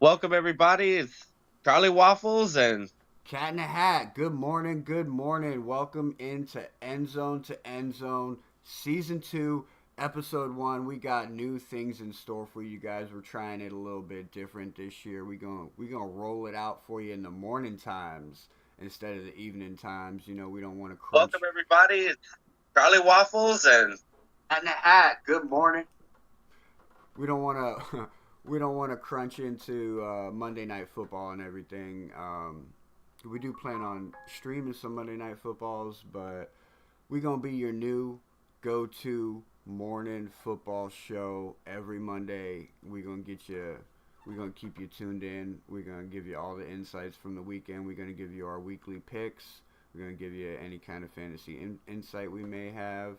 Welcome everybody. It's Charlie Waffles and Cat in a Hat. Good morning. Good morning. Welcome into Endzone to Endzone Season 2, Episode 1. We got new things in store for you guys. We're trying it a little bit different this year. We're gonna roll it out for you in the morning times instead of the evening times. We don't want to crunch. welcome everybody. It's Charlie Waffles and Cat in a Hat. Good morning. We don't want to. We don't want to crunch into Monday Night Football and everything. We do plan on streaming some Monday Night Footballs, but we're going to be your new go-to morning football show every Monday. We're going to keep you tuned in. We're going to give you all the insights from the weekend. We're going to give you our weekly picks. We're going to give you any kind of fantasy insight we may have.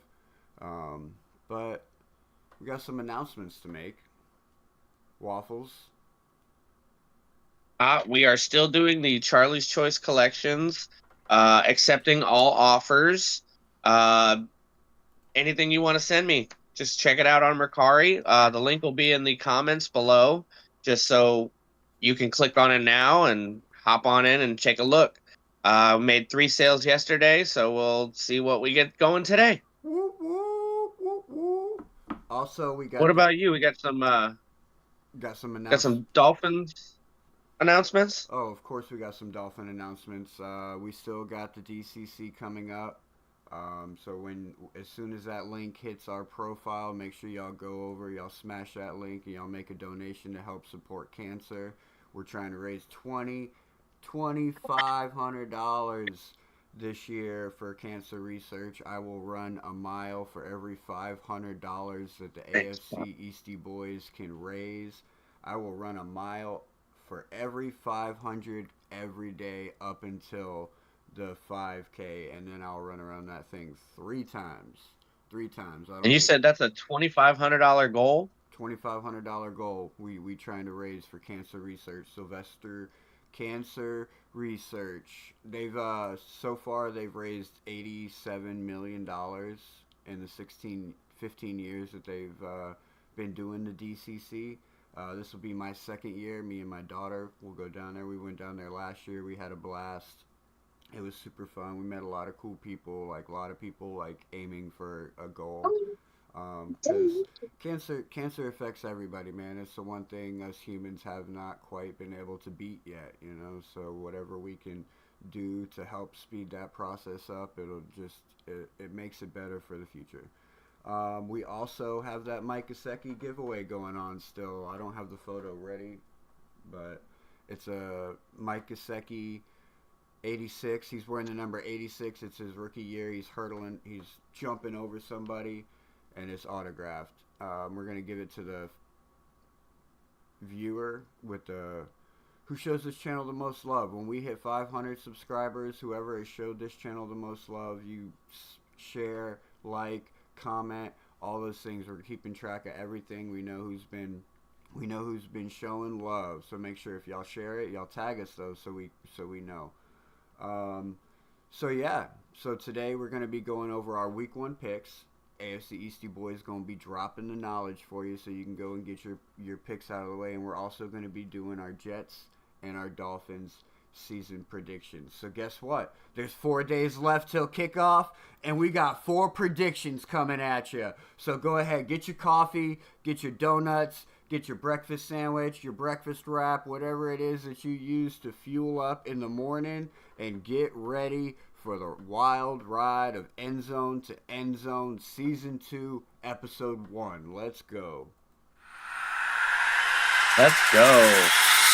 But we got some announcements to make. Waffles. we are still doing the Charlie's Choice collections, accepting all offers. Anything you want to send me, just check it out on Mercari. The link will be in the comments below, just so you can click on it now and hop on in and take a look. Made 3 sales yesterday, so we'll see what we get going today. Woo, woo, woo, woo. Also, we got. What about you? We got some announcements. got some Dolphins announcements. Oh, of course, we got some Dolphin announcements. We still got the DCC coming up. So as soon as that link hits our profile, make sure y'all go over, y'all smash that link, and y'all make a donation to help support cancer. We're trying to raise $2,500 this year for cancer research. I will run a mile for every $500 that the AFCEastieBoys can raise. I will run a mile for every 500 every day up until the 5K, and then I'll run around that thing 3 times. 3 times. And you said that's a $2,500 goal? $2,500 goal we trying to raise for cancer research. Sylvester Cancer Research. They've so far they've raised $87 million in the 15 years that they've been doing the DCC. This will be my 2nd year. Me and my daughter will go down there. We went down there last year. We had a blast. It was super fun. We met a lot of cool people, like a lot of people like aiming for a goal. Because cancer affects everybody, man. It's the one thing us humans have not quite been able to beat yet, So whatever we can do to help speed that process up, it makes it better for the future. We also have that Mike Gesicki giveaway going on still. I don't have the photo ready, but it's a Mike Gesicki 86. He's wearing the number 86. It's his rookie year. He's jumping over somebody, and it's autographed. We're going to give it to the viewer who shows this channel the most love. When we hit 500 subscribers, whoever has showed this channel the most love, you share, like, comment, all those things. We're keeping track of everything. We know who's been showing love. So make sure if y'all share it, y'all tag us though, so we know. So today we're going to be going over our week 1 picks. AFCEastieBoys going to be dropping the knowledge for you so you can go and get your picks out of the way. And we're also going to be doing our Jets and our Dolphins season predictions. So guess what? There's 4 days left till kickoff, and we got 4 predictions coming at you. So go ahead, get your coffee, get your donuts, get your breakfast sandwich, your breakfast wrap, whatever it is that you use to fuel up in the morning, and get ready for the wild ride of Endzone to Endzone Season 2, Episode 1. Let's go. Let's go.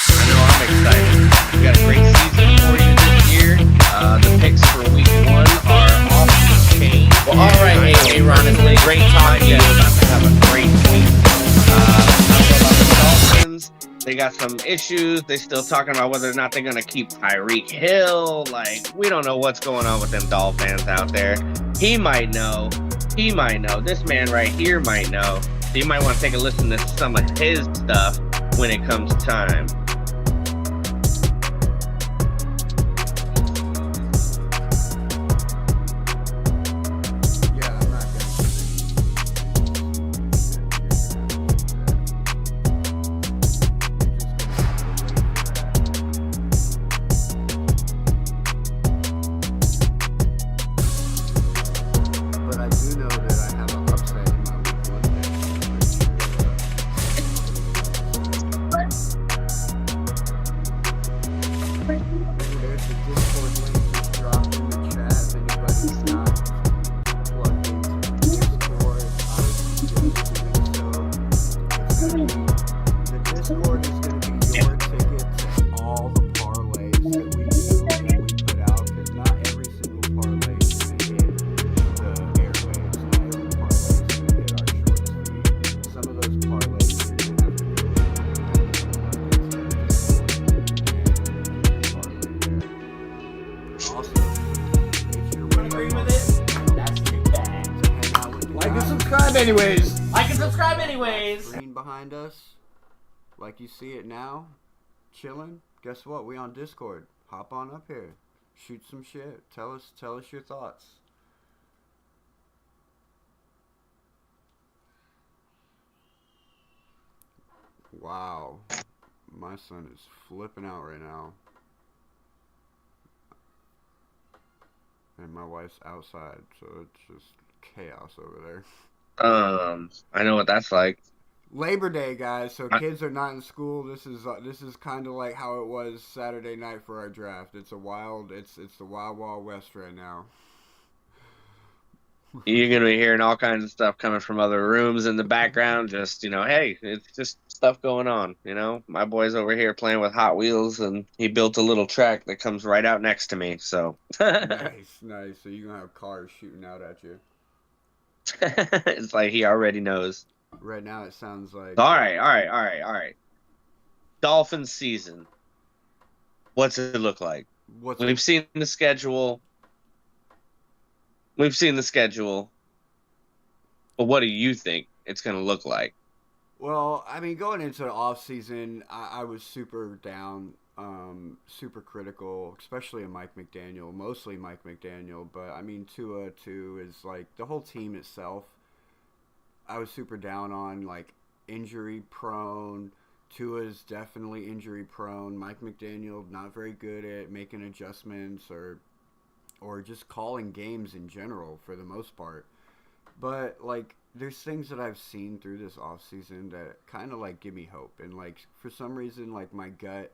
I know I'm excited. We got a great season for you this year. The picks for week 1 are off the chain. Well, all right, hey, Ron, it's been great talking to you. About to have a great week. About the Dolphins, they got some issues. They're still talking about whether or not they're going to keep Tyreek Hill. Like, we don't know what's going on with them Dolphins out there. He might know. This man right here might know. So you might want to take a listen to some of his stuff when it comes time. Discord is going to be your ticket to all the parlays that we do and we put out, because not every single parlay is going to hit the airwaves. Not every parlay is going to hit our shorts feed. Some of those parlays are going to have to go also, if you're Agree with it? That's too bad. to hang out with the Like and guys, subscribe anyways. Like and subscribe anyways. screen behind us, like you see it now, chilling. Guess what? We on Discord. Hop on up here. Shoot some shit. Tell us your thoughts. Wow. My son is flipping out right now. And my wife's outside, so it's just chaos over there. I know what that's like. Labor Day, guys. So kids are not in school. This is kind of like how it was Saturday night for our draft. It's the wild wild west right now. You're gonna be hearing all kinds of stuff coming from other rooms in the background. Just hey, it's just stuff going on. My boy's over here playing with Hot Wheels, and he built a little track that comes right out next to me. So Nice. So you're gonna have cars shooting out at you. it's like he already knows. Right now, it sounds like. All right. Dolphins season. What's it look like? We've seen the schedule. But what do you think it's going to look like? Well, I mean, going into the off season, I was super down, super critical, especially of Mike McDaniel, mostly Mike McDaniel. But I mean, Tua too is like the whole team itself. I was super down on, like, injury prone. Tua's definitely injury prone. Mike McDaniel not very good at making adjustments or just calling games in general for the most part. But, like, there's things that I've seen through this offseason that kind of, like, give me hope. And, like, for some reason, like, my gut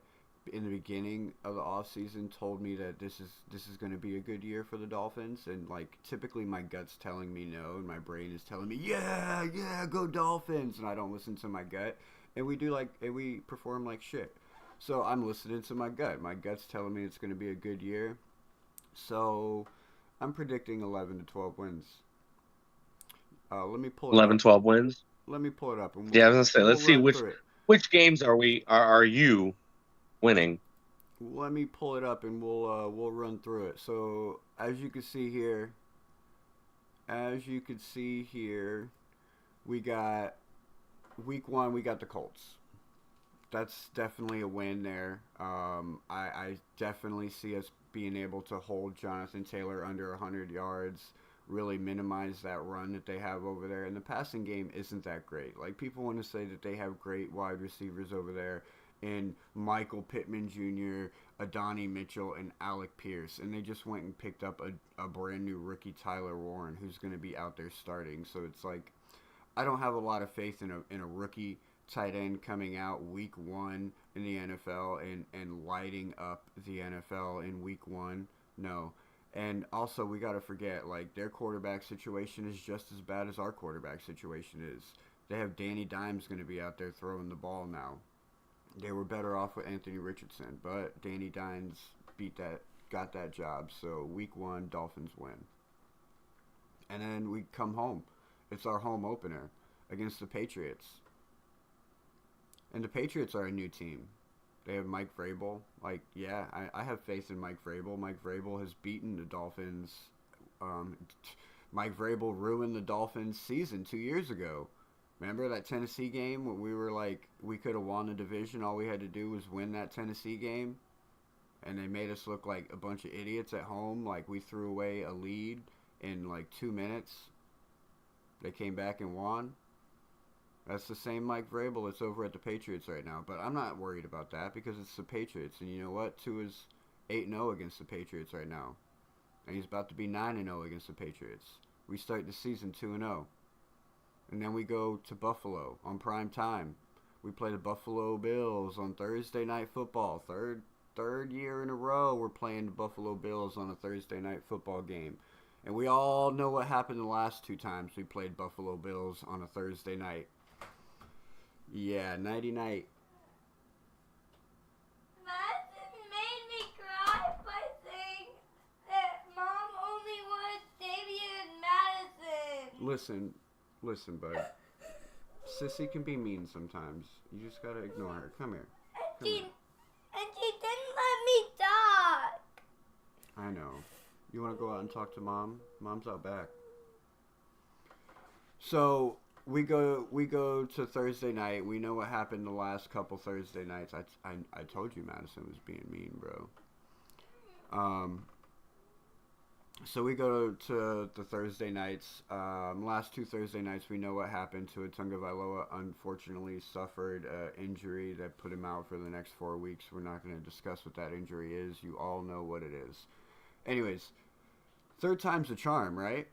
in the beginning of the offseason told me that this is going to be a good year for the Dolphins. And, like, typically my gut's telling me no, and my brain is telling me, yeah, go Dolphins. And I don't listen to my gut. And we perform like shit. So I'm listening to my gut. My gut's telling me it's going to be a good year. So I'm predicting 11 to 12 wins. Let me pull it 11, up. 12 wins? Let me pull it up. And Yeah, I was going to say, let's see run through it. which games are you winning? Let me pull it up and we'll run through it. So as you can see here, we got week 1. We got the Colts. That's definitely a win there. I definitely see us being able to hold Jonathan Taylor under 100 yards. Really minimize that run that they have over there. And the passing game isn't that great. Like, people want to say that they have great wide receivers over there in Michael Pittman Jr., Adonai Mitchell, and Alec Pierce. And they just went and picked up a brand new rookie, Tyler Warren, who's going to be out there starting. So it's like, I don't have a lot of faith in a rookie tight end coming out week 1 in the NFL and lighting up the NFL in week 1. No. And also, we got to forget, like, their quarterback situation is just as bad as our quarterback situation is. They have Danny Dimes going to be out there throwing the ball now. They were better off with Anthony Richardson, but Danny Dimes got that job. So week 1, Dolphins win. And then we come home. It's our home opener against the Patriots. And the Patriots are a new team. They have Mike Vrabel. Like, yeah, I have faith in Mike Vrabel. Mike Vrabel has beaten the Dolphins. Mike Vrabel ruined the Dolphins' season 2 years ago. Remember that Tennessee game when we were like, we could have won the division. All we had to do was win that Tennessee game. And they made us look like a bunch of idiots at home. Like, we threw away a lead in like 2 minutes. They came back and won. That's the same Mike Vrabel that's over at the Patriots right now. But I'm not worried about that because it's the Patriots. And you know what? Tua's 8-0 against the Patriots right now. And he's about to be 9-0 against the Patriots. We start the season 2-0. And then we go to Buffalo on prime time. We play the Buffalo Bills on Thursday Night Football. Third year in a row we're playing the Buffalo Bills on a Thursday Night Football game. And we all know what happened the last 2 times we played Buffalo Bills on a Thursday night. Yeah, nighty-night. Listen, bud. Sissy can be mean sometimes. You just gotta ignore her. Come here. And she didn't let me talk. I know. You want to go out and talk to Mom? Mom's out back. So we go to Thursday night. We know what happened the last couple Thursday nights. I told you Madison was being mean, bro. So we go to the Thursday nights. Last two Thursday nights, we know what happened to Tagovailoa. Unfortunately, suffered an injury that put him out for the next 4 weeks. We're not going to discuss what that injury is. You all know what it is. Anyways, third time's a charm, right?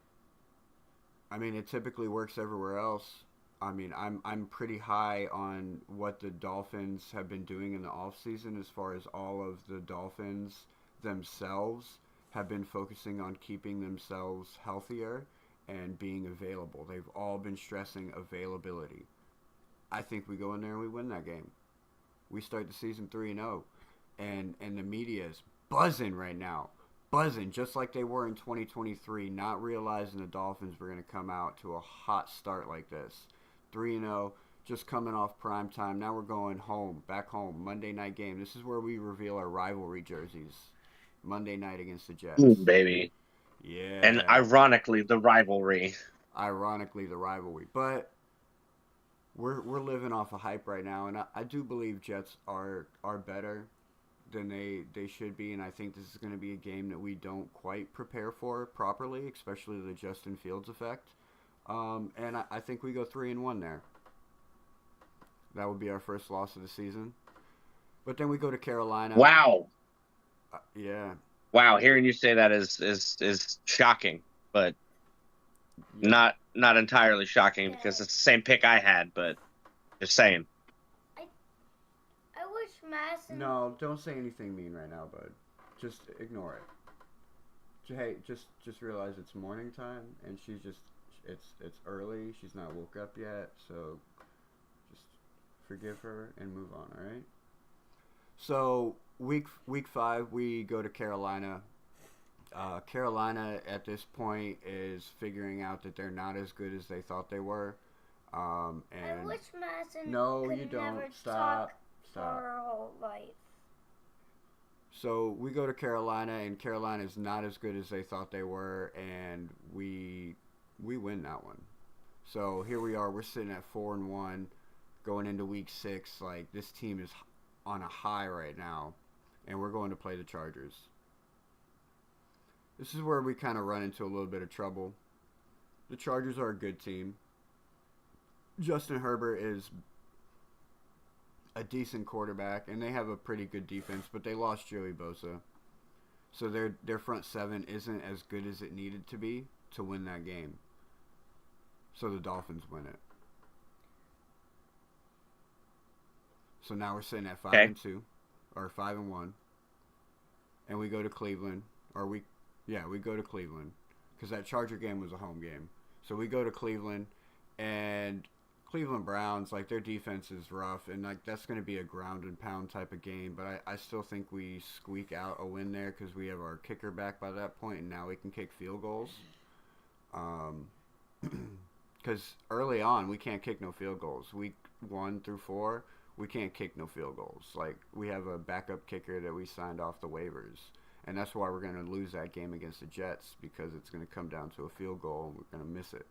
I mean, it typically works everywhere else. I mean, I'm pretty high on what the Dolphins have been doing in the offseason as far as all of the Dolphins themselves have been focusing on keeping themselves healthier and being available. They've all been stressing availability. I think we go in there and we win that game. We start the season 3-0, and the media is buzzing right now. Buzzing, just like they were in 2023, not realizing the Dolphins were going to come out to a hot start like this. 3-0, just coming off prime time. Now we're going home, back home, Monday night game. This is where we reveal our rivalry jerseys. Monday night against the Jets. Ooh, baby. Yeah. And ironically, the rivalry. But we're living off of hype right now, and I do believe Jets are better than they should be, and I think this is going to be a game that we don't quite prepare for properly, especially the Justin Fields effect. And I think we go 3-1 there. That would be our first loss of the season. But then we go to Carolina. Wow. Yeah. Wow, hearing you say that is shocking, but Yeah. not entirely shocking because it's the same pick I had, but just saying. I wish Madison. No, don't say anything mean right now, bud. Just ignore it. Hey, just realize it's morning time, and she's just it's early. She's not woke up yet, so just forgive her and move on. All right. So week 5, we go to Carolina. Carolina at this point is figuring out that they're not as good as they thought they were. And I wish Madison. No, could you don't. Never Stop. For her whole life. So we go to Carolina, and Carolina is not as good as they thought they were, and we win that one. So here we are. We're sitting at 4-1, going into week 6. Like, this team is on a high right now, and we're going to play the Chargers. This is where we kind of run into a little bit of trouble. The Chargers are a good team. Justin Herbert is a decent quarterback, and they have a pretty good defense, but they lost Joey Bosa. So their front seven isn't as good as it needed to be to win that game. So the Dolphins win it. So now we're sitting at 5-2, or 5-1, and we go to Cleveland, we go to Cleveland, because that Charger game was a home game. So we go to Cleveland, and Cleveland Browns, like, their defense is rough, and like that's going to be a ground and pound type of game. But I still think we squeak out a win there because we have our kicker back by that point, and now we can kick field goals. Because early on we can't kick no field goals. Week 1 through 4. We can't kick no field goals. Like, we have a backup kicker that we signed off the waivers. And that's why we're going to lose that game against the Jets, because it's going to come down to a field goal and we're going to miss it.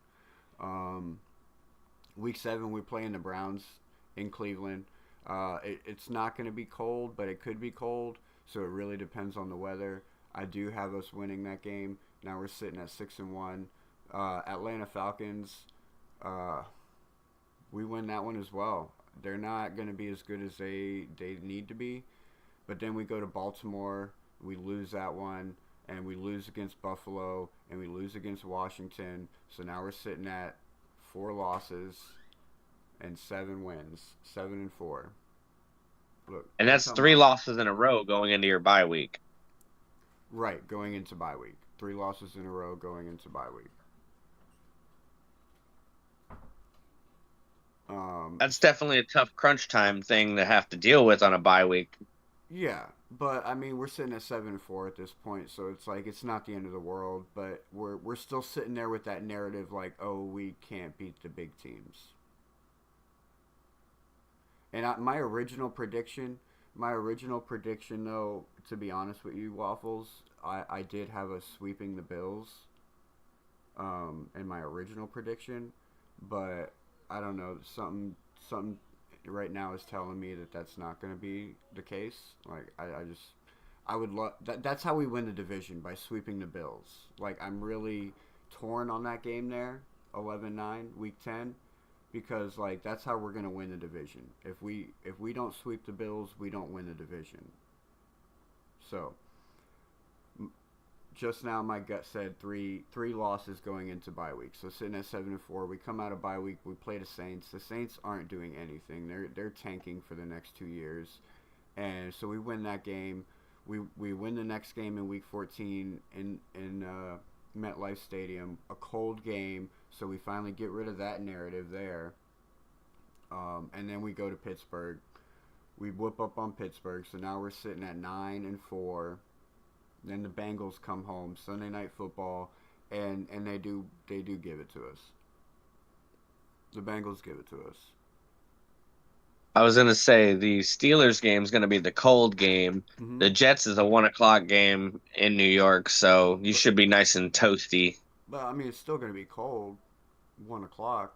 Week 7, we're playing the Browns in Cleveland. It's not going to be cold, but it could be cold. So it really depends on the weather. I do have us winning that game. Now we're sitting at 6-1. Atlanta Falcons, we win that one as well. They're not going to be as good as they need to be. But then we go to Baltimore. We lose that one. And we lose against Buffalo. And we lose against Washington. So now we're sitting at 4 losses and 7 wins. 7-4. Look, And that's 3 losses in a row going into your bye week. Right, going into bye week. 3 losses in a row going into bye week. That's definitely a tough crunch time thing to have to deal with on a bye week. Yeah, But I mean, we're sitting at 7-4 at this point, so it's like it's not the end of the world. But we're still sitting there with that narrative, like, oh, we can't beat the big teams. And my original prediction, though, to be honest with you, Waffles, I did have us sweeping the Bills. In my original prediction, but I don't know, something right now is telling me that that's not going to be the case. Like I would love that's how we win the division, by sweeping the Bills. Like, I'm really torn on that game there, 11-9 week 10, because like that's how we're going to win the division. If we don't sweep the Bills, we don't win the division. So just now my gut said three losses going into bye week. So sitting at 7-4, we come out of bye week, we play the Saints. The Saints aren't doing anything. They're tanking for the next 2 years. And so we win that game. We win the next game in week 14 in MetLife Stadium, a cold game, so we finally get rid of that narrative there. And then we go to Pittsburgh. We whoop up on Pittsburgh, so now we're sitting at 9-4. Then the Bengals come home, Sunday Night Football, and they do give it to us. The Bengals give it to us. I was going to say the Steelers game is going to be the cold game. Mm-hmm. The Jets is a 1:00 game in New York, so you should be nice and toasty. But I mean, it's still going to be cold, 1:00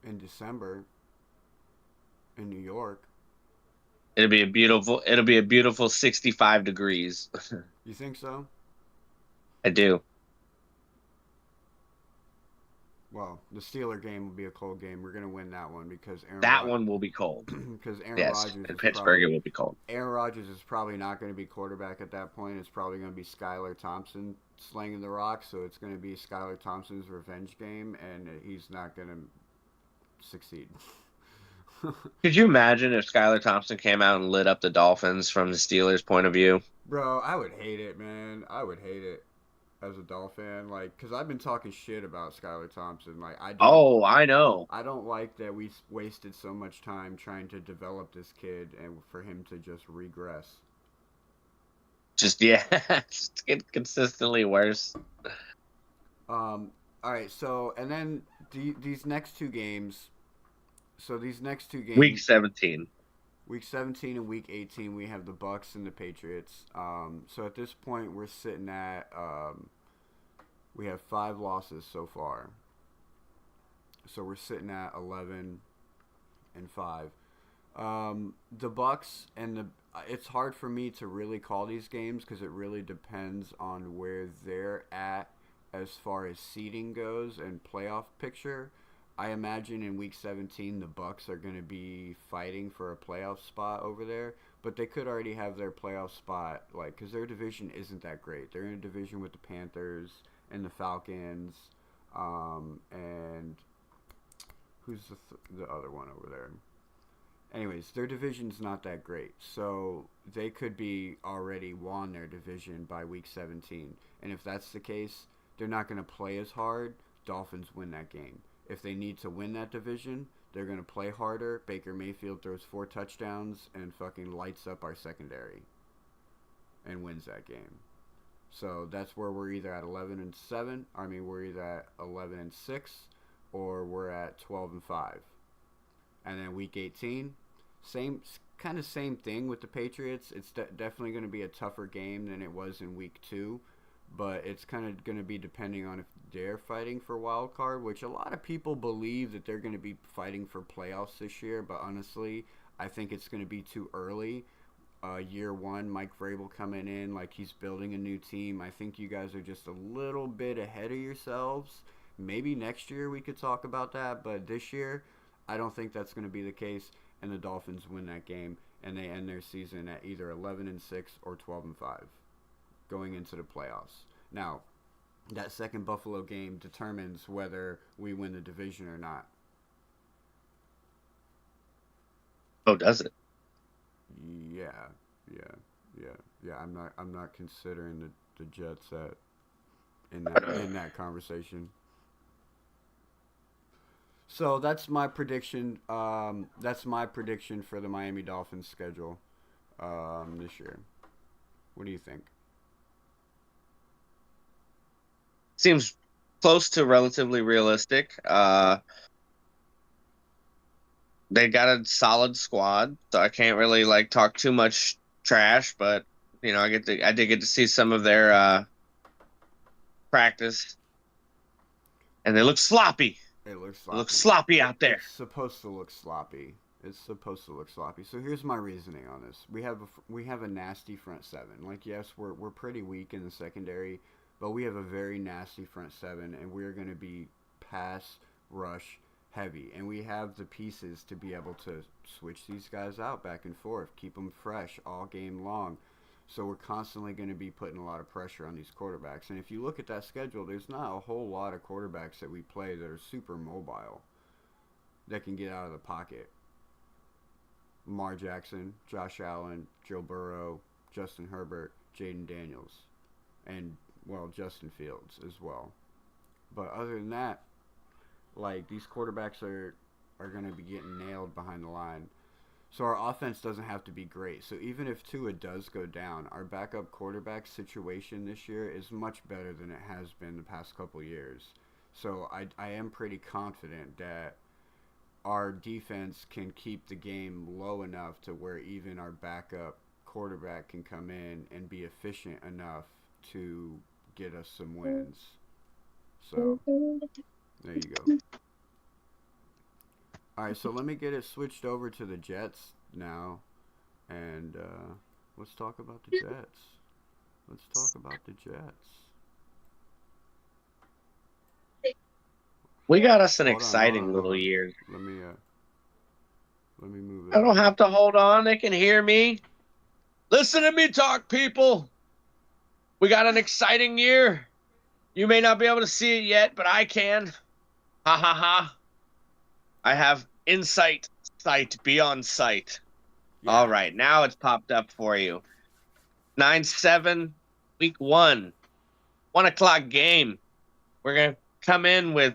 in December in New York. It'll be a beautiful 65 degrees. You think so? I do. Well, the Steeler game will be a cold game. We're going to win that one because one will be cold. Because Aaron Yes, Rodgers in Pittsburgh it will be cold. Aaron Rodgers is probably not going to be quarterback at that point. It's probably going to be Skylar Thompson slinging the rock. So it's going to be Skylar Thompson's revenge game, and he's not going to succeed. Could you imagine if Skylar Thompson came out and lit up the Dolphins from the Steelers' point of view? Bro, I would hate it, man. I would hate it as a Dolphin fan, like, because I've been talking shit about Skylar Thompson. Like, I know. I don't like that we wasted so much time trying to develop this kid and for him to just regress. Just get consistently worse. All right, so and then these next two games. So these next two games. Week 17. Week 17 and Week 18, we have the Bucs and the Patriots. So at this point, we're sitting at we have 5 losses so far. So we're sitting at 11-5. The Bucs and it's hard for me to really call these games because it really depends on where they're at as far as seeding goes and playoff picture. I imagine in Week 17 the Bucs are going to be fighting for a playoff spot over there, but they could already have their playoff spot, like, because their division isn't that great. They're in a division with the Panthers and the Falcons, and who's the other one over there? Anyways, their division's not that great, so they could be already won their division by Week 17, and if that's the case, they're not going to play as hard. Dolphins win that game. If they need to win that division, they're going to play harder. Baker Mayfield throws 4 touchdowns and fucking lights up our secondary and wins that game. So that's where we're either at 11-7. I mean, we're either at 11-6 or we're at 12-5. And then Week 18, same thing with the Patriots. It's definitely going to be a tougher game than it was in Week 2. But it's kind of going to be depending on if they're fighting for wild card, which a lot of people believe that they're going to be fighting for playoffs this year. But honestly, I think it's going to be too early. Year one, Mike Vrabel coming in like he's building a new team. I think you guys are just a little bit ahead of yourselves. Maybe next year we could talk about that, but this year I don't think that's going to be the case. And the Dolphins win that game, and they end their season at either 11-6 or 12-5. Going into the playoffs. Now, that second Buffalo game determines whether we win the division or not. Oh, does it? Yeah. I'm not considering the Jets in that conversation. So that's my prediction. That's my prediction for the Miami Dolphins schedule this year. What do you think? Seems close to relatively realistic. They got a solid squad, so I can't really like talk too much trash, but I did get to see some of their practice, and they look sloppy. It looks It sloppy. looks sloppy out there. It's supposed to look sloppy. It's supposed to look sloppy. So here's my reasoning on this. We have a nasty front seven. Like, yes, we're pretty weak in the secondary, but we have a very nasty front seven, and we're going to be pass rush heavy, and we have the pieces to be able to switch these guys out back and forth, keep them fresh all game long. So we're constantly going to be putting a lot of pressure on these quarterbacks. And if you look at that schedule, there's not a whole lot of quarterbacks that we play that are super mobile, that can get out of the pocket. Lamar Jackson, Josh Allen, Joe Burrow, Justin Herbert, Jaden Daniels, and, well, Justin Fields as well. But other than that, like, these quarterbacks are going to be getting nailed behind the line. So our offense doesn't have to be great. So even if Tua does go down, our backup quarterback situation this year is much better than it has been the past couple years. So I am pretty confident that our defense can keep the game low enough to where even our backup quarterback can come in and be efficient enough to get us some wins. So there you go. All right, so let me get it switched over to the Jets now, and let's talk about the Jets. Let's talk about the Jets. We got us an Hold on, exciting hold on, little hold on. year. Let me move it. I don't have to hold on. They can hear me. Listen to me talk, people. We got an exciting year. You may not be able to see it yet, but I can. Ha ha ha. I have insight, sight beyond sight. Yeah. All right, now it's popped up for you. 9-7, week 1. 1 o'clock game. We're going to come in with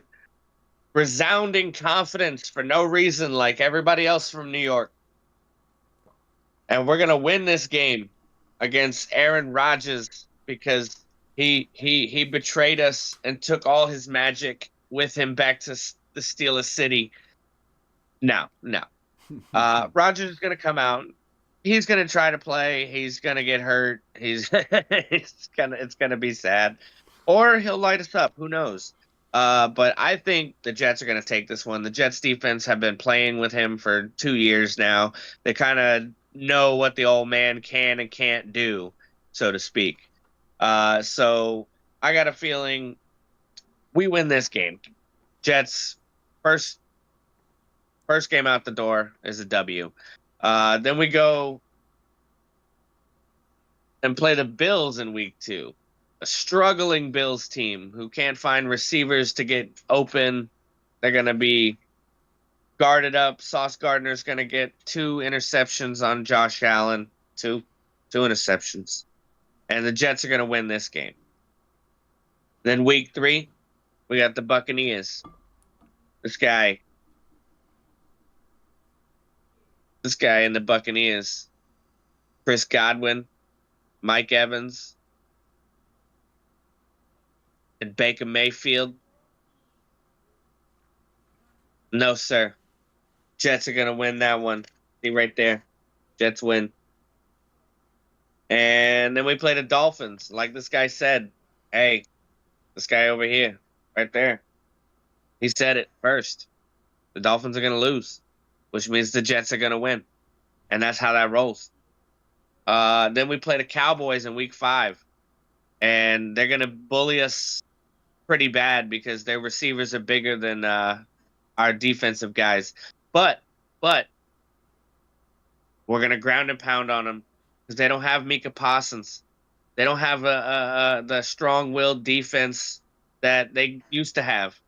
resounding confidence for no reason like everybody else from New York. And we're going to win this game against Aaron Rodgers because he betrayed us and took all his magic with him back to the Steelers City. No. Rodgers is going to come out. He's going to try to play. He's going to get hurt. It's going to be sad. Or he'll light us up. Who knows? But I think the Jets are going to take this one. The Jets defense have been playing with him for 2 years now. They kind of know what the old man can and can't do, so to speak. So I got a feeling we win this game. Jets, first game out the door is a W. Then we go and play the Bills in week 2. A struggling Bills team who can't find receivers to get open. They're going to be guarded up. Sauce Gardner's going to get 2 interceptions on Josh Allen. Two interceptions. And the Jets are going to win this game. Then week 3, we got the Buccaneers. This guy in the Buccaneers, Chris Godwin, Mike Evans, and Baker Mayfield. No, sir. Jets are going to win that one. See right there. Jets win. And then we play the Dolphins. Like this guy said, hey, this guy over here, right there, he said it first. The Dolphins are going to lose, which means the Jets are going to win. And that's how that rolls. Then we play the Cowboys in week 5. And they're going to bully us pretty bad because their receivers are bigger than our defensive guys. But we're going to ground and pound on them because they don't have Micah Parsons. They don't have the strong-willed defense that they used to have.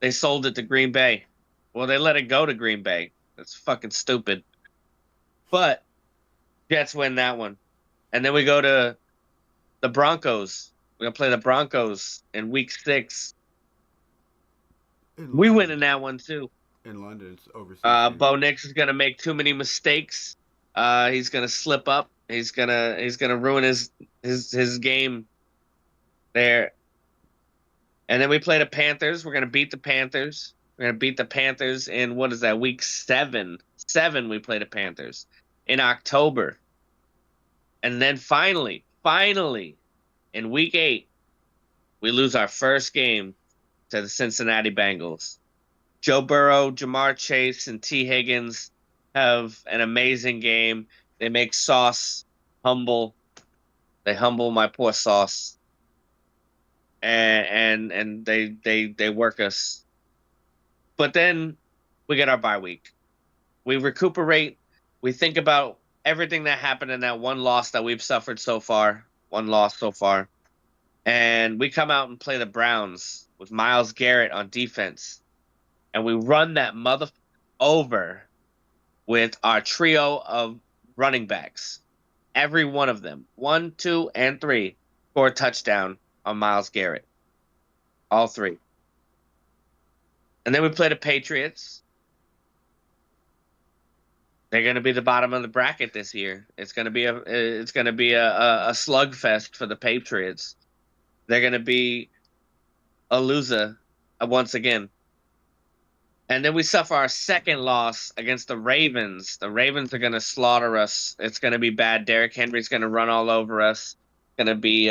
They sold it to Green Bay. Well, they let it go to Green Bay. That's fucking stupid. But Jets win that one. And then we go to the Broncos. We're going to play the Broncos in week 6. We win in that one, too. In London, it's overseas. Bo Nix is going to make too many mistakes. He's going to slip up. He's gonna ruin his game there. And then we play the Panthers. We're gonna beat the Panthers. We're gonna beat the Panthers in what is that? Week 7. 7 we play the Panthers in October. And then finally, in week 8, we lose our first game to the Cincinnati Bengals. Joe Burrow, Jamar Chase, and T. Higgins have an amazing game. They make Sauce humble. They humble my poor Sauce. And they work us. But then we get our bye week. We recuperate. We think about everything that happened in that one loss that we've suffered so far. One loss so far. And we come out and play the Browns with Myles Garrett on defense. And we run that mother over with our trio of running backs. Every one of them, 1, 2, and 3, score a touchdown on Myles Garrett. All 3. And then we play the Patriots. They're going to be the bottom of the bracket this year. It's going to be a slugfest for the Patriots. They're going to be a loser once again. And then we suffer our second loss against the Ravens. The Ravens are going to slaughter us. It's going to be bad. Derrick Henry's going to run all over us. It's going to be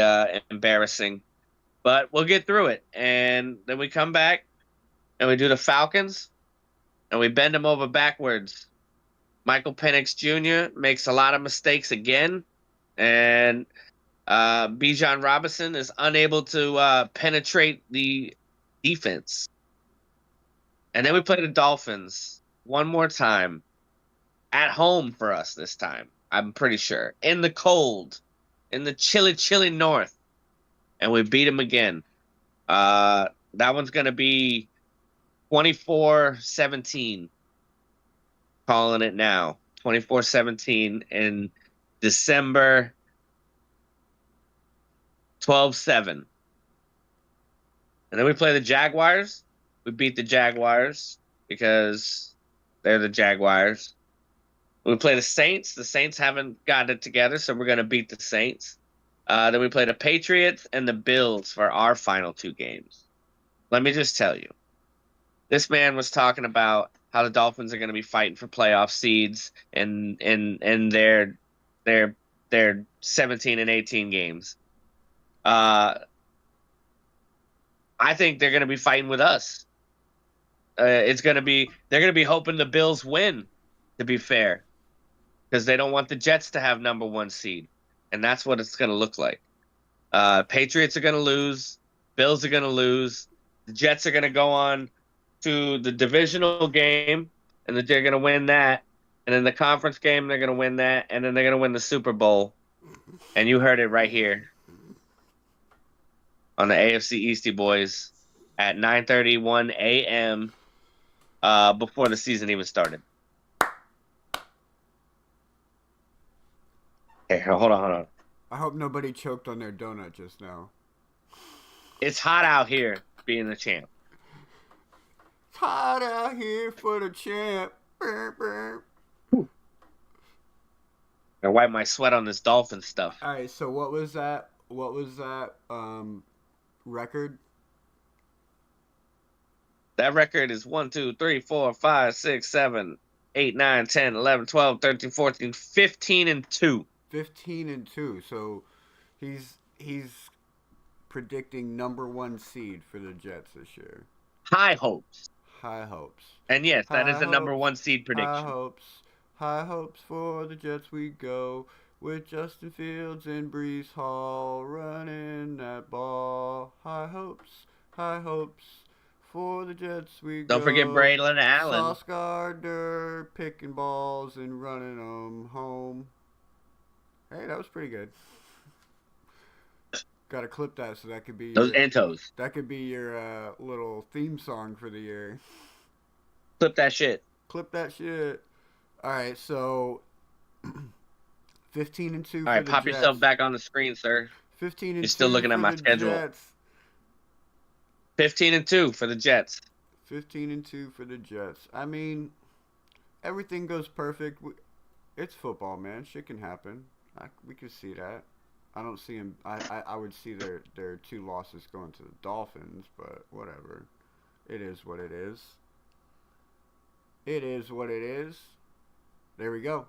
embarrassing. But we'll get through it. And then we come back and we do the Falcons and we bend them over backwards. Michael Penix Jr. makes a lot of mistakes again. And Bijan Robinson is unable to penetrate the defense. And then we play the Dolphins one more time. At home for us this time, I'm pretty sure. In the cold. In the chilly north. And we beat them again. That one's going to be 24-17. Calling it now. 24-17 in December 12-7. And then we play the Jaguars. We beat the Jaguars because they're the Jaguars. We play the Saints. The Saints haven't gotten it together, so we're going to beat the Saints. Then we play the Patriots and the Bills for our final 2 games. Let me just tell you. This man was talking about how the Dolphins are going to be fighting for playoff seeds in their 17 and 18 games. I think they're going to be fighting with us. They're going to be hoping the Bills win, to be fair, because they don't want the Jets to have number 1 seed, and that's what it's going to look like. Patriots are going to lose. Bills are going to lose. The Jets are going to go on to the divisional game, and they're going to win that. And in the conference game, they're going to win that, and then they're going to win the Super Bowl. And you heard it right here on the AFC EastieBoys at 9:31 a.m. Before the season even started. Okay, hold on. I hope nobody choked on their donut just now. It's hot out here being the champ. It's hot out here for the champ. Burr, burr. I wipe my sweat on this Dolphin stuff. All right, so what was that record? That record is 1, 2, 3, 4, 5, 6, 7, 8, 9, 10, 11, 12, 13, 14, 15 and 2. 15 and 2. So he's predicting number 1 seed for the Jets this year. High hopes. High hopes. And yes, that is a number 1 seed prediction. High hopes for the Jets we go. With Justin Fields and Breece Hall running that ball. High hopes for the Jets we go. Don't forget Braylon Allen. Sauce Gardner picking balls and running them home. Hey, that was pretty good. Got to clip that so that could be those Entos. That could be your little theme song for the year. Clip that shit. Clip that shit. All right, so 15 and 2. All right, pop Jets. yourself back on the screen, sir. 15 and 2. You're still looking at my schedule. Jets. 15 and 2 for the Jets. 15 and 2 for the Jets. I mean, everything goes perfect. It's football, man. Shit can happen. We could see that. I don't see him. I would see their 2 losses going to the Dolphins, but whatever. It is what it is. It is what it is. There we go.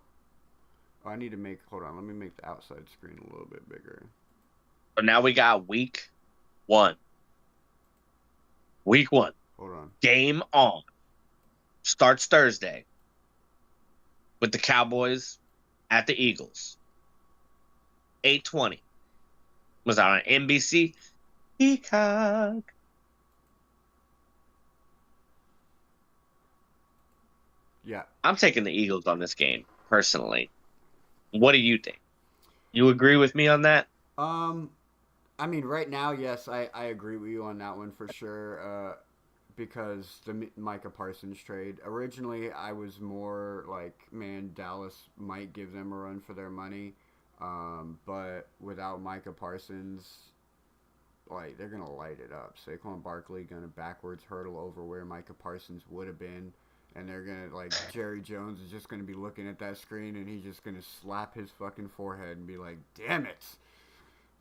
Oh, I need to make. Hold on. Let me make the outside screen a little bit bigger. So now we got week 1. Week 1. Hold on. Game on. Starts Thursday with the Cowboys at the Eagles. 8:20. Was on NBC. Peacock. Yeah. I'm taking the Eagles on this game, personally. What do you think? You agree with me on that? I mean, right now, yes, I agree with you on that one for sure. Because the Micah Parsons trade. Originally, I was more like, man, Dallas might give them a run for their money. But without Micah Parsons, like, they're going to light it up. Saquon Barkley going to backwards hurdle over where Micah Parsons would have been. And they're going to, like, Jerry Jones is just going to be looking at that screen and he's just going to slap his fucking forehead and be like, damn it.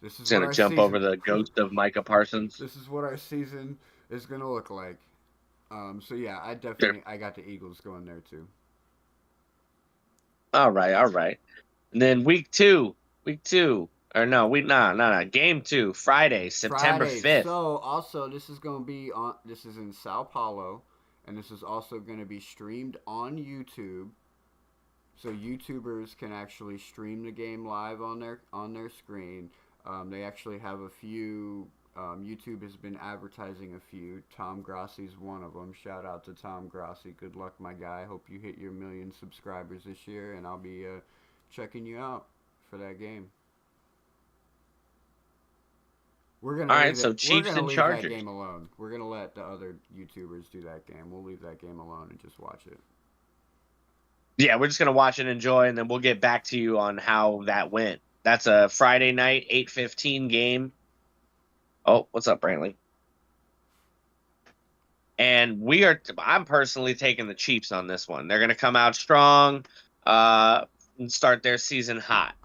This is He's going to jump over the ghost of Micah Parsons. This is what our season is going to look like. So, yeah, I got the Eagles going there, too. All right. And then week 2. Or no, game 2, Friday, September 5th. So, also, this is going to be this is in Sao Paulo, and this is also going to be streamed on YouTube. So, YouTubers can actually stream the game live on their screen. They actually have a few. YouTube has been advertising a few. Tom Grassi's one of them. Shout out to Tom Grassi. Good luck, my guy. Hope you hit your 1 million subscribers this year, and I'll be checking you out for that game. We're gonna Chiefs and Chargers. That game alone. We're gonna let the other YouTubers do that game. We'll leave that game alone and just watch it. Yeah, we're just gonna watch and enjoy, and then we'll get back to you on how that went. That's a Friday night 8:15 game. Oh, what's up, Brantley? And I'm personally taking the Chiefs on this one. They're going to come out strong and start their season hot.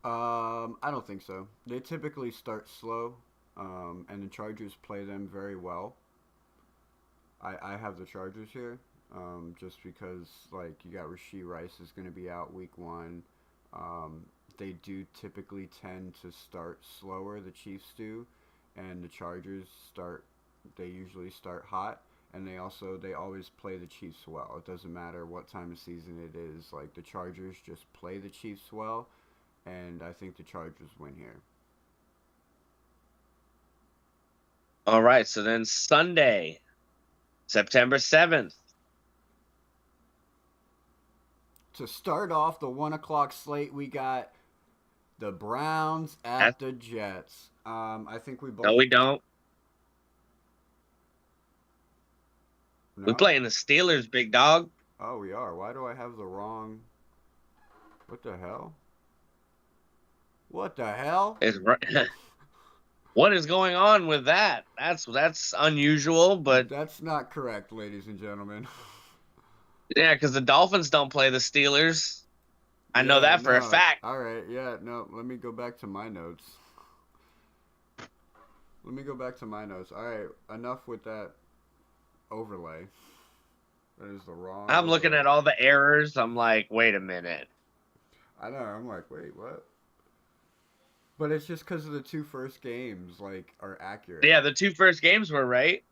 I don't think so. They typically start slow, and the Chargers play them very well. I have the Chargers here, just because, like, you got Rashee Rice is going to be out week 1. They do typically tend to start slower, the Chiefs do, and the Chargers they usually start hot, and they always play the Chiefs well. It doesn't matter what time of season it is. Like, the Chargers just play the Chiefs well, and I think the Chargers win here. All right, so then Sunday, September 7th. To start off the 1 o'clock slate, we got the Browns at the Jets. I think we both. No, we don't. No? We're playing the Steelers, big dog. Oh, we are. Why do I have the wrong? What the hell? What the hell? What is going on with that? That's unusual, but that's not correct, ladies and gentlemen. Yeah, because the Dolphins don't play the Steelers. I know that for a fact. All right, yeah, no, let me go back to my notes. All right, enough with that overlay. That is the wrong. I'm looking at all the errors. I'm like, wait a minute. I know. I'm like, wait, what? But it's just because of the 2 first games, like, are accurate. Yeah, the 2 first games were right.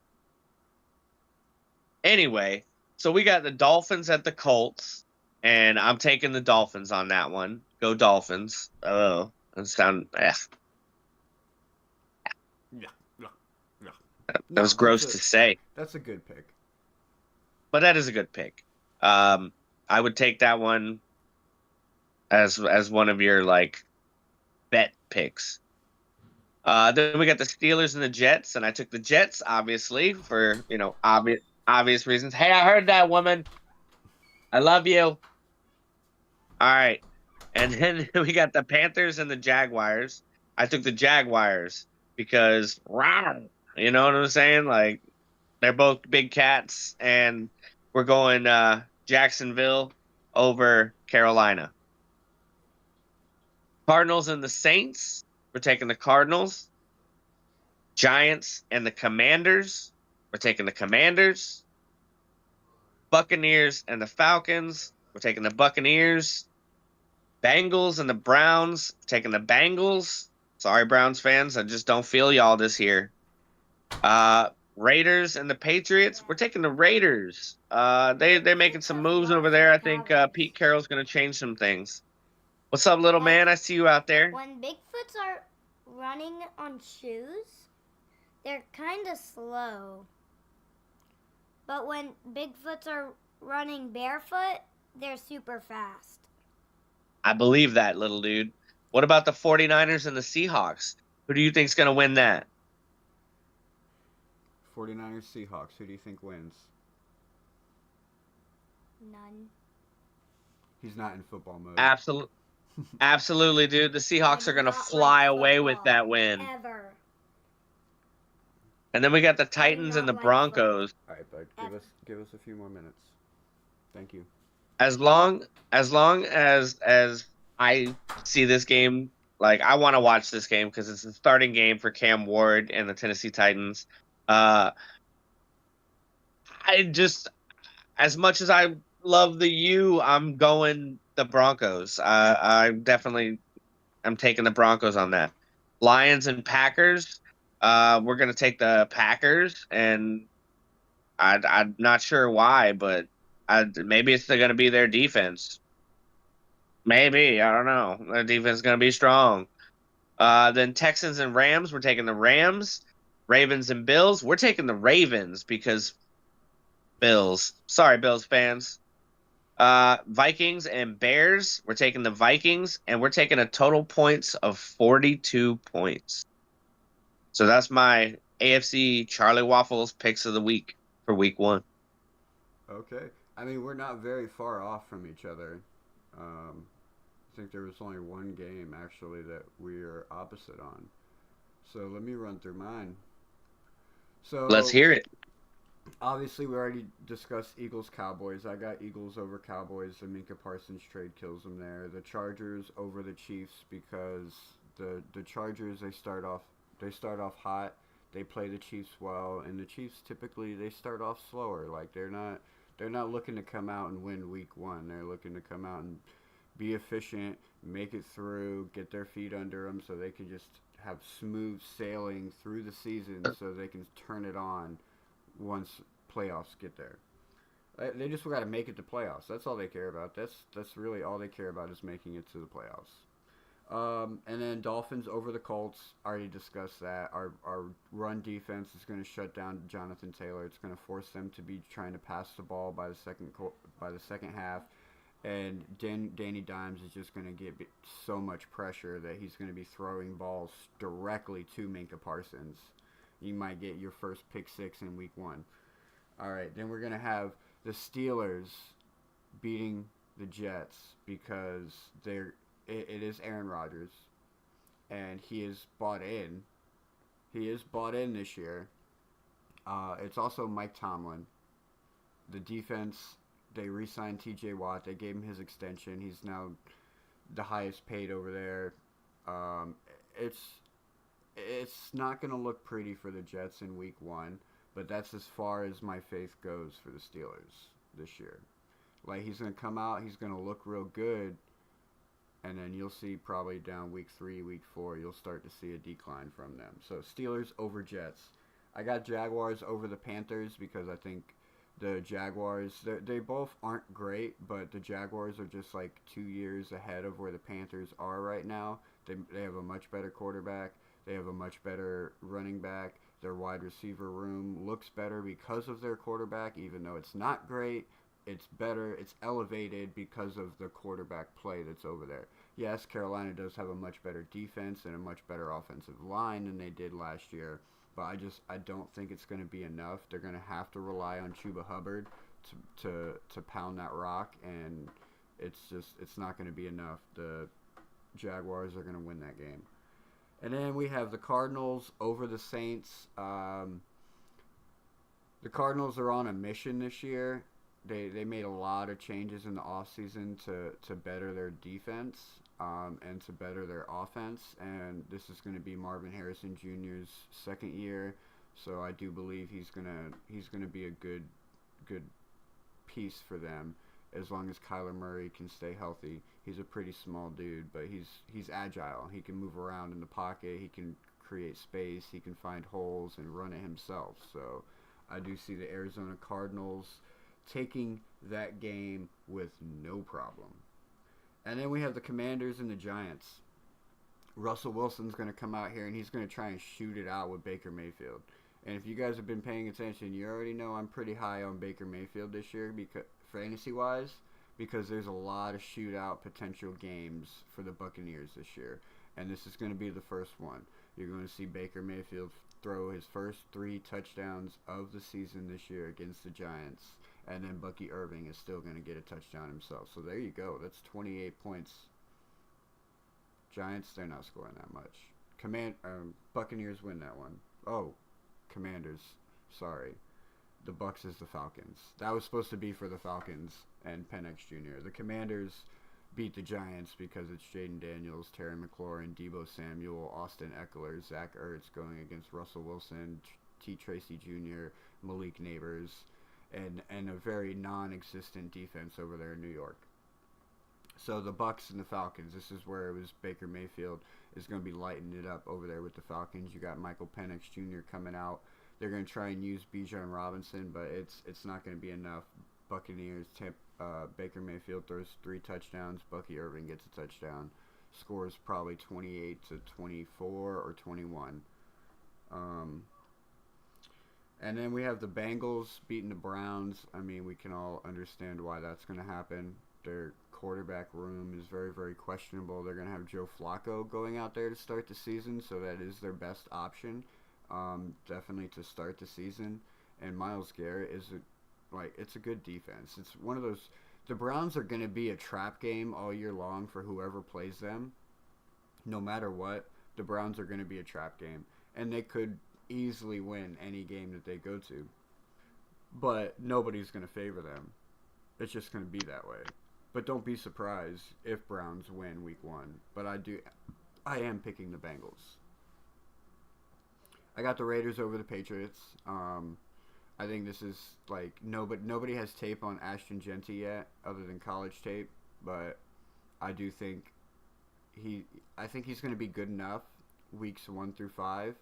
Anyway, so we got the Dolphins at the Colts, and I'm taking the Dolphins on that one. Go Dolphins. Oh, that sound. Yeah. That was gross to say. That's a good pick. But that is a good pick. I would take that one as one of your, like, bet picks. Then we got the Steelers and the Jets, and I took the Jets, obviously, for, obvious reasons. Hey, I heard that, woman. I love you. All right. And then we got the Panthers and the Jaguars. I took the Jaguars because, you know what I'm saying? Like, they're both big cats, and we're going Jacksonville over Carolina. Cardinals and the Saints. We're taking the Cardinals. Giants and the Commanders. We're taking the Commanders. Buccaneers and the Falcons. We're taking the Buccaneers. Bengals and the Browns. We're taking the Bengals. Sorry, Browns fans. I just don't feel y'all this year. Raiders and the Patriots. We're taking the Raiders. They're making some moves over there. I think Pete Carroll's going to change some things. What's up, little man? I see you out there. When Bigfoots are running on shoes, they're kind of slow. But when Bigfoots are running barefoot, they're super fast. I believe that, little dude. What about the 49ers and the Seahawks? Who do you think's going to win that? 49ers, Seahawks. Who do you think wins? None. He's not in football mode. Absolutely, dude. The Seahawks are going to fly away with that win. Ever. And then we got the Titans and the Broncos. All right, bud. Give us a few more minutes. Thank you. As long as I see this game, like I want to watch this game because it's the starting game for Cam Ward and the Tennessee Titans. I just, as much as I love the U, I'm going the Broncos. I'm taking the Broncos on that. Lions and Packers. We're gonna take the Packers, and I'm not sure why, but maybe it's gonna be their defense. Maybe, I don't know. Their defense is gonna be strong. Then Texans and Rams. We're taking the Rams. Ravens and Bills. We're taking the Ravens because Bills. Sorry, Bills fans. Vikings and Bears. We're taking the Vikings, and we're taking a total points of 42 points. So that's my AFC Charlie Waffles picks of the week for week 1. Okay. I mean, we're not very far off from each other. I think there was only one game, actually, that we are opposite on. So let me run through mine. So let's hear it. Obviously, we already discussed Eagles-Cowboys. I got Eagles over Cowboys. The Minka Parsons trade kills them there. The Chargers over the Chiefs because the Chargers, they start off hot. They play the Chiefs well, and the Chiefs typically they start off slower. Like they're not looking to come out and win week 1. They're looking to come out and be efficient, make it through, get their feet under them, so they can just have smooth sailing through the season, so they can turn it on once playoffs get there. They just got to make it to playoffs. That's all they care about. That's really all they care about is making it to the playoffs. And then Dolphins over the Colts. Already discussed that. Our run defense is going to shut down Jonathan Taylor. It's going to force them to be trying to pass the ball by the second half. And Danny Dimes is just going to get so much pressure that he's going to be throwing balls directly to Minka Parsons. You might get your first pick 6 in week 1. All right, then we're going to have the Steelers beating the Jets because it is Aaron Rodgers, and he is bought in. He is bought in this year. It's also Mike Tomlin. The defense, they re-signed T.J. Watt. They gave him his extension. He's now the highest paid over there. It's not going to look pretty for the Jets in week 1, but that's as far as my faith goes for the Steelers this year. Like, he's going to come out, he's going to look real good, and then you'll see probably down week 3, week 4, you'll start to see a decline from them. So Steelers over Jets. I got Jaguars over the Panthers because I think the Jaguars, they both aren't great, but the Jaguars are just like 2 years ahead of where the Panthers are right now. They have a much better quarterback. They have a much better running back. Their wide receiver room looks better because of their quarterback, even though it's not great. It's better. It's elevated because of the quarterback play that's over there. Yes, Carolina does have a much better defense and a much better offensive line than they did last year, but I don't think it's going to be enough. They're going to have to rely on Chuba Hubbard to pound that rock, and it's not going to be enough. The Jaguars are going to win that game. And then we have the Cardinals over the Saints. The Cardinals are on a mission this year. they made a lot of changes in the offseason to better their defense and to better their offense. And this is going to be Marvin Harrison Jr.'s second year, so I do believe he's gonna be a good piece for them as long as Kyler Murray can stay healthy. He's a pretty small dude, but he's agile. He can move around in the pocket. He can create space. He can find holes and run it himself. So I do see the Arizona Cardinals taking that game with no problem. And then we have the Commanders and the Giants. Russell Wilson's going to come out here and he's going to try and shoot it out with Baker Mayfield. And if you guys have been paying attention, you already know I'm pretty high on Baker Mayfield this year, because fantasy-wise, because there's a lot of shootout potential games for the Buccaneers this year. And this is going to be the first one. You're going to see Baker Mayfield throw his first 3 touchdowns of the season this year against the Giants. And then Bucky Irving is still going to get a touchdown himself. So there you go. That's 28 points. Giants, they're not scoring that much. Buccaneers win that one. Oh, Commanders. Sorry. The Bucs is the Falcons. That was supposed to be for the Falcons and Penix Jr. The Commanders beat the Giants because it's Jaden Daniels, Terry McLaurin, Deebo Samuel, Austin Eckler, Zach Ertz going against Russell Wilson, T. Tracy Jr., Malik Neighbors, and a very non-existent defense over there in New York. So the Bucs and the Falcons, this is where it was Baker Mayfield is going to be lighting it up over there with the Falcons. You got Michael Penix Jr. coming out. They're going to try and use Bijan Robinson, but it's not going to be enough. Buccaneers, Baker Mayfield throws 3 touchdowns. Bucky Irving gets a touchdown. Scores probably 28-24 or 21. And then we have the Bengals beating the Browns. I mean, we can all understand why that's going to happen. Their quarterback room is very, very questionable. They're going to have Joe Flacco going out there to start the season, so that is their best option, definitely to start the season. And Myles Garrett is it's a good defense. It's one of those. The Browns are going to be a trap game all year long for whoever plays them. No matter what, the Browns are going to be a trap game, and they could easily win any game that they go to. But nobody's going to favor them. It's just going to be that way. But don't be surprised if Browns win week 1. But I am picking the Bengals. I got the Raiders over the Patriots. I think this is nobody has tape on Ashton Genty yet, other than college tape. But I do think he's going to be good enough weeks 1 through 5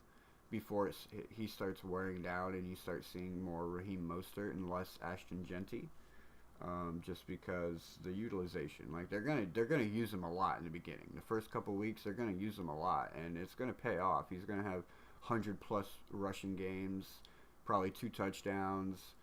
before he starts wearing down and you start seeing more Raheem Mostert and less Ashton Genty. Just because the utilization, they're gonna use him a lot in the beginning. The first couple weeks, they're gonna use him a lot, and it's gonna pay off. He's gonna have 100+ rushing games, probably 2 touchdowns,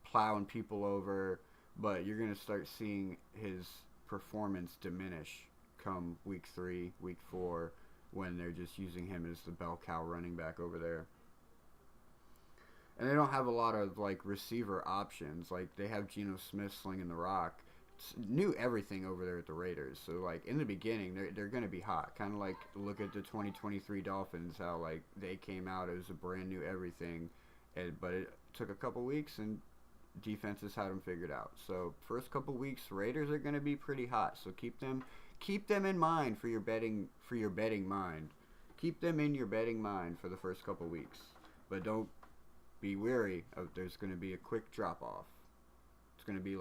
plowing people over. But you're gonna start seeing his performance diminish come week 3, week 4, when they're just using him as the bell cow running back over there. And they don't have a lot of receiver options. They have Geno Smith slinging the rock. Knew everything over there at the Raiders. So in the beginning, they're going to be hot. Kind of look at the 2023 Dolphins, how they came out as a brand new everything, but it took a couple weeks and defenses had them figured out. So first couple weeks, Raiders are going to be pretty hot. So keep them in mind for your betting mind. Keep them in your betting mind for the first couple weeks, but don't be wary of there's going to be a quick drop off. It's going to be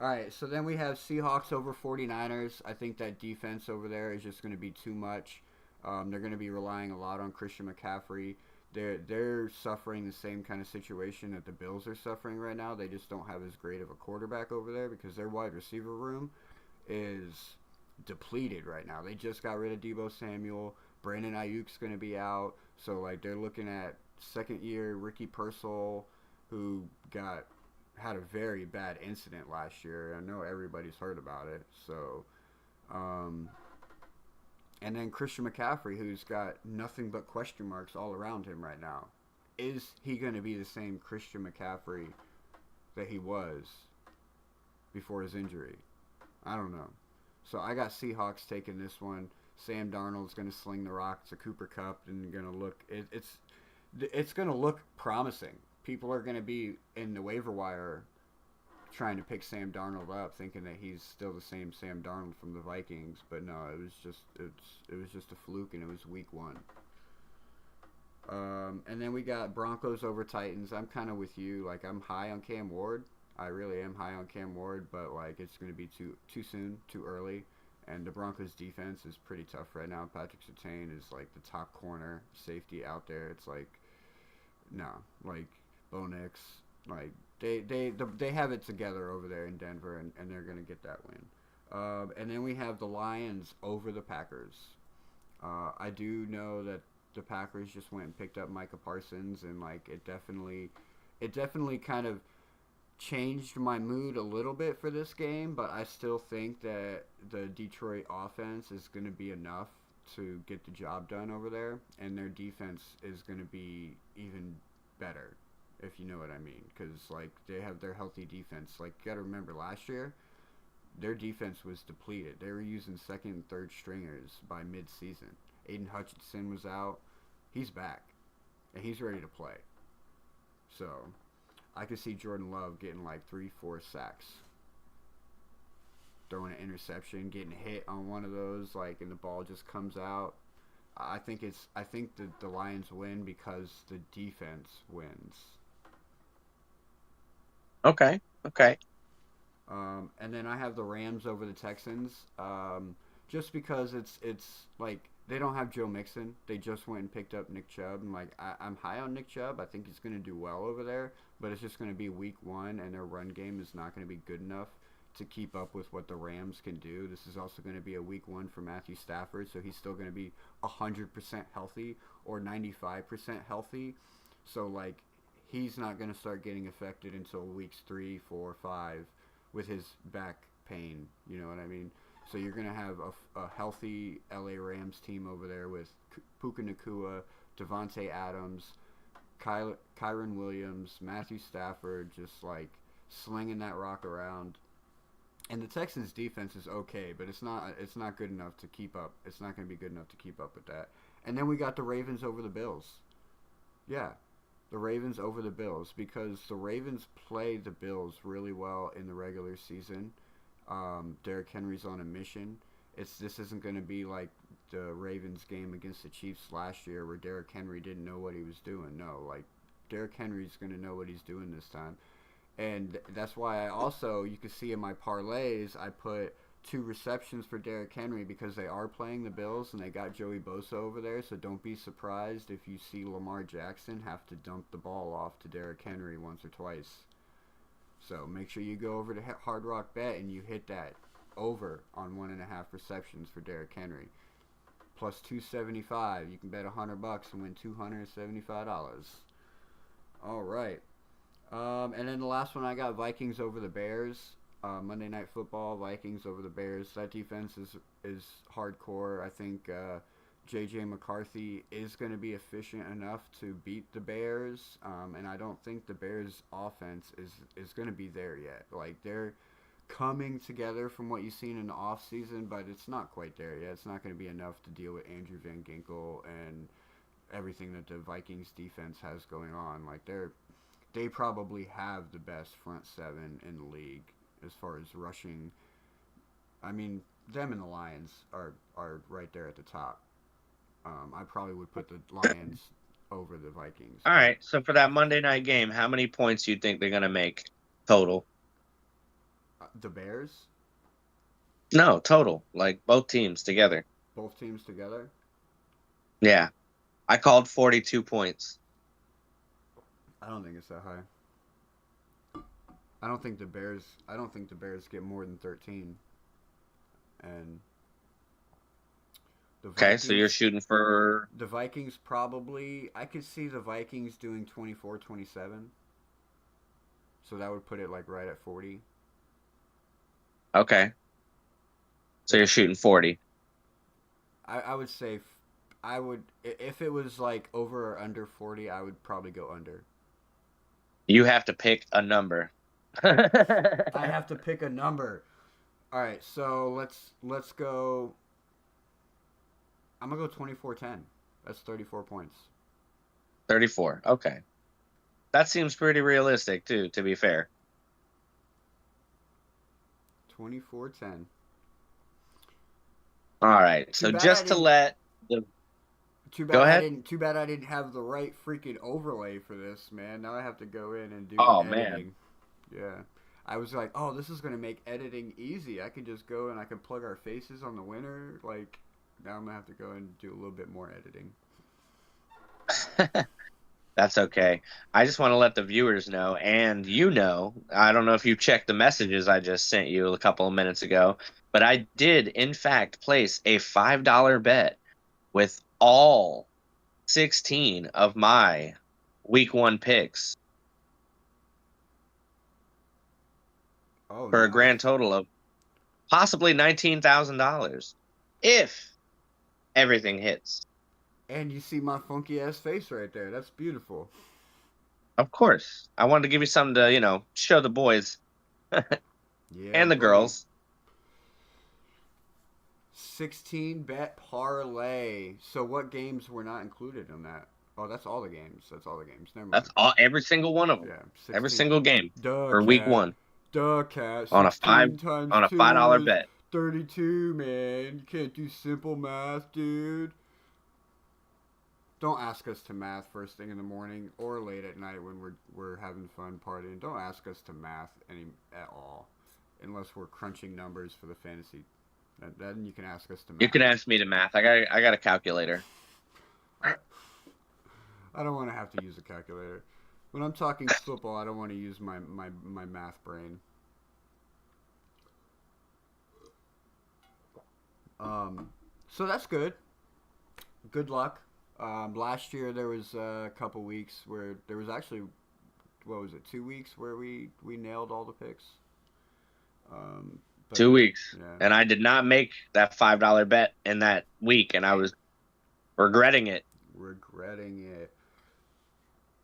Alright, so then we have Seahawks over 49ers. I think that defense over there is just going to be too much. They're going to be relying a lot on Christian McCaffrey. They're suffering the same kind of situation that the Bills are suffering right now. They just don't have as great of a quarterback over there because their wide receiver room is depleted right now. They just got rid of Deebo Samuel. Brandon Ayuk's going to be out. So, they're looking at second-year Ricky Pearsall, who had a very bad incident last year. I know everybody's heard about it. So, and then Christian McCaffrey, who's got nothing but question marks all around him right now. Is he going to be the same Christian McCaffrey that he was before his injury? I don't know. So, I got Seahawks taking this one. Sam Darnold's going to sling the rock to Cooper Kupp and going to look it's going to look promising. people are going to be in the waiver wire trying to pick Sam Darnold up, thinking that he's still the same Sam Darnold from the Vikings. But no, it was just a fluke, and it was week 1. And then we got Broncos over Titans. I'm kind of with you. Like, I'm high on Cam Ward. I really am high on Cam Ward, but like it's going to be too soon, too early. And the Broncos defense is pretty tough right now. Patrick Surtain is like the top corner safety out there. It's like, no, like Bo Nix, like they have it together over there in Denver, and they're going to get that win. And then we have the Lions over the Packers. I do know that the Packers just went and picked up Micah Parsons, and like it definitely kind of changed my mood a little bit for this game, but I still think that the Detroit offense is going to be enough to get the job done over there, and their defense is going to be even better, if you know what I mean, because like they have their healthy defense. Like, you got to remember last year, their defense was depleted. They were using second and third stringers by mid-season. Aiden Hutchinson was out. He's back, and he's ready to play. So I could see Jordan Love getting like 3-4 sacks, throwing an interception, getting hit on one of those, like, and the ball just comes out. I think that the Lions win because the defense wins. Okay. And then I have the Rams over the Texans, just because it's like they don't have Joe Mixon. They just went and picked up Nick Chubb, and like I'm high on Nick Chubb. I think he's going to do well over there, but it's just going to be week 1, and their run game is not going to be good enough to keep up with what the Rams can do. This is also going to be a week 1 for Matthew Stafford, so he's still going to be 100% healthy or 95% healthy. So like he's not going to start getting affected until weeks 3, 4, 5 with his back pain. You know what I mean? So you're going to have a healthy LA Rams team over there with Puka Nacua, Devontae Adams, Kyron Williams, Matthew Stafford, just like slinging that rock around. And the Texans defense is okay, but it's not good enough to keep up. It's not going to be good enough to keep up with that. And then we got the Ravens over the Bills. Yeah, the Ravens over the Bills, because the Ravens play the Bills really well in the regular season. Derrick Henry's on a mission. This isn't going to be like the Ravens game against the Chiefs last year where Derrick Henry didn't know what he was doing. No, like Derrick Henry's going to know what he's doing this time. And that's why you can see in my parlays, I put 2 receptions for Derrick Henry because they are playing the Bills and they got Joey Bosa over there. So don't be surprised if you see Lamar Jackson have to dump the ball off to Derrick Henry once or twice. So make sure you go over to Hard Rock Bet and you hit that over on 1.5 receptions for Derrick Henry. Plus 275. You can bet $100 and win $275. All right. And then the last one I got, Vikings over the Bears. Monday Night Football, Vikings over the Bears. That defense is hardcore. I think J.J. McCarthy is going to be efficient enough to beat the Bears, and I don't think the Bears' offense is going to be there yet. Like, they're coming together from what you've seen in the offseason, but it's not quite there yet. It's not going to be enough to deal with Andrew Van Ginkel and everything that the Vikings defense has going on. Like, they probably have the best front 7 in the league as far as rushing. I mean, them and the Lions are right there at the top. I probably would put the Lions over the Vikings. All right, so for that Monday night game, how many points do you think they're going to make total? The Bears? No, total. Like both teams together. Both teams together? Yeah. I called 42 points. I don't think it's that high. I don't think the Bears get more than 13. And the Okay, so you're shooting for the Vikings probably. I could see the Vikings doing 24-27. So that would put it like right at 40. Okay. So you're shooting 40. I would say if it was like over or under 40, I would probably go under. You have to pick a number. I have to pick a number. All right, so let's go. I'm gonna go 24-10. That's 34 points. 34. Okay. That seems pretty realistic too, to be fair. 24-10. All right. Too So bad just to let the Go ahead. Too bad I didn't have the right freaking overlay for this, man. Now I have to go in and do Oh, editing. man. Yeah. I was like, oh, this is gonna make editing easy. I can just go and I can plug our faces on the winner. Like, now I'm gonna have to go and do a little bit more editing. That's okay. I just want to let the viewers know, and I don't know if you checked the messages I just sent you a couple of minutes ago, but I did, in fact, place a $5 bet with all 16 of my week 1 picks Oh, for a nice. grand total of possibly $19,000 if everything hits. And you see my funky ass face right there. That's beautiful. Of course. I wanted to give you something to, show the boys Yeah. and the buddy. girls. 16 bet parlay. So what games were not included in that? Oh, that's all the games. Never mind. That's every single one of them. Yeah. 16. Every single game Duh, for week cat. 1 Duh, cat. on a 16 times on a 2 $5 is bet. 32, man. You can't do simple math, dude. Don't ask us to math first thing in the morning or late at night when we're having fun partying. Don't ask us to math at all, unless we're crunching numbers for the fantasy. Then you can ask us to math. You can ask me to math. I got a calculator. I don't want to have to use a calculator. When I'm talking football, I don't want to use my math brain. So that's good. Good luck. Last year there was a couple weeks where there was actually, 2 weeks where we nailed all the picks. 2 weeks. Yeah. And I did not make that $5 bet in that week, and I was regretting it.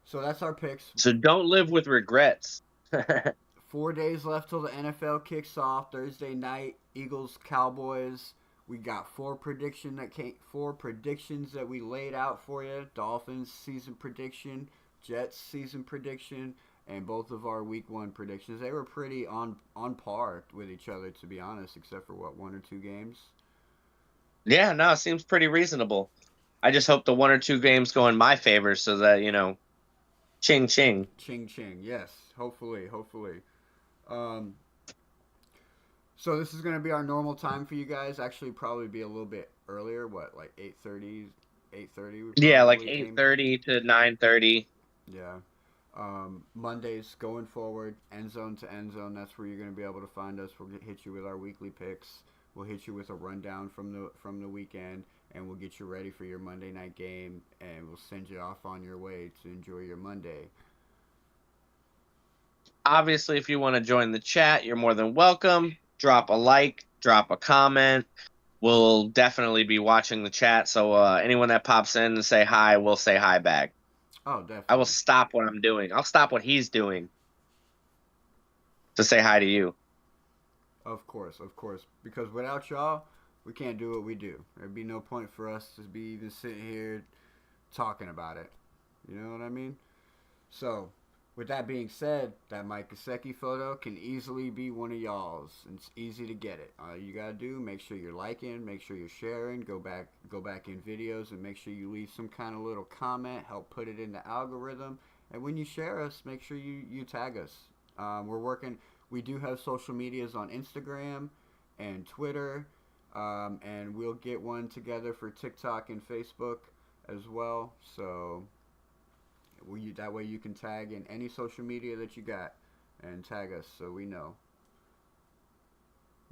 So that's our picks. So don't live with regrets. 4 days left till the NFL kicks off. Thursday night, Eagles, Cowboys. We got four predictions that we laid out for you. Dolphins season prediction, Jets season prediction, and both of our week 1 predictions. They were pretty on par with each other, to be honest, except for 1 or 2 games. Yeah, no, it seems pretty reasonable. I just hope the 1 or 2 games go in my favor so that, ching ching. Ching ching, yes. Hopefully. So this is going to be our normal time for you guys. Actually, probably be a little bit earlier. What, like 8:30? 8:30? Yeah, like 8:30 to 9:30. Yeah. Mondays going forward, Endzone to Endzone. That's where you're going to be able to find us. We'll hit you with our weekly picks. We'll hit you with a rundown from the weekend, and we'll get you ready for your Monday night game, and we'll send you off on your way to enjoy your Monday. Obviously, if you want to join the chat, you're more than welcome. Drop a like, drop a comment. We'll definitely be watching the chat, so anyone that pops in and say hi, we'll say hi back. Oh, definitely. I will stop what I'm doing. I'll stop what he's doing to say hi to you. Of course. Because without y'all, we can't do what we do. There'd be no point for us to be even sitting here talking about it. You know what I mean? So, with that being said, that Mike Gesicki photo can easily be one of y'all's. It's easy to get it. All you gotta do, make sure you're liking, make sure you're sharing, go back in videos, and make sure you leave some kind of little comment, help put it in the algorithm. And when you share us, make sure you tag us. We're working. We do have social medias on Instagram and Twitter, and we'll get one together for TikTok and Facebook as well. So that way you can tag in any social media that you got and tag us so we know.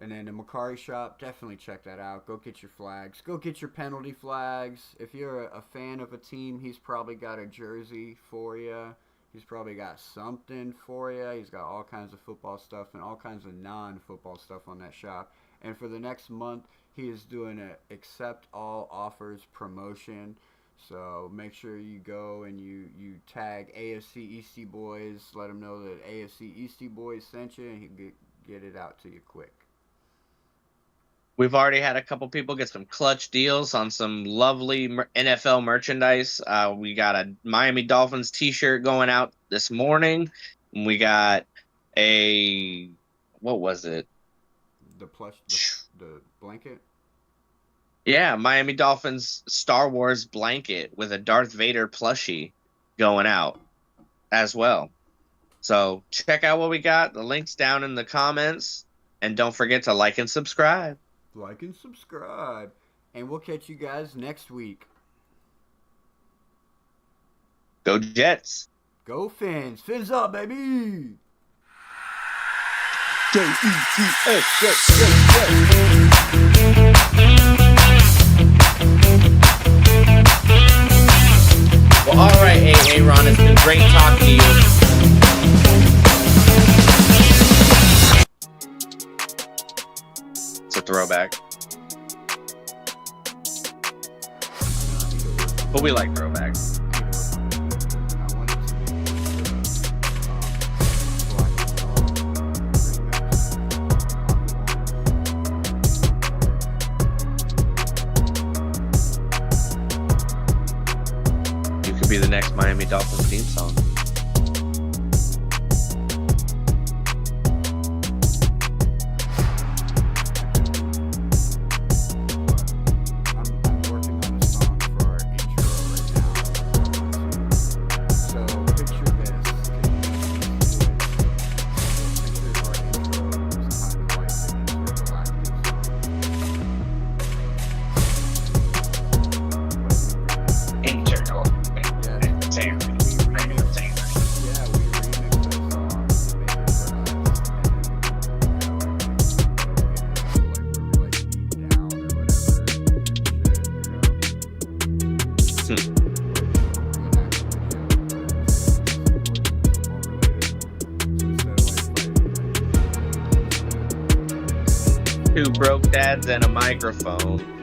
And then the Macari shop, definitely check that out. Go get your flags. Go get your penalty flags. If you're a fan of a team, he's probably got a jersey for you. He's probably got something for you. He's got all kinds of football stuff and all kinds of non-football stuff on that shop. And for the next month, he is doing a accept all offers promotion. So make sure you go and you tag AFC EastieBoys. Let them know that AFC EastieBoys sent you, and he can get it out to you quick. We've already had a couple people get some clutch deals on some lovely NFL merchandise. We got a Miami Dolphins t-shirt going out this morning. We got a, what was it? The plush, the blanket. Yeah, Miami Dolphins Star Wars blanket with a Darth Vader plushie going out as well. So check out what we got. The link's down in the comments. And don't forget to like and subscribe. Like and subscribe. And we'll catch you guys next week. Go Jets. Go Fins. Fins up, baby. Jets. Well, all right, hey, Ron, it's been great talking to you. It's a throwback. But we like throwbacks. You could be the next Miami Dolphins theme song. I'm working on a song for our intro right now. So picture this. Picture our intro is kind of like the intergalactic song. Internal. Yeah, we remixed that song to make it for us, and where we beat down or whatever. Two broke dads and a microphone.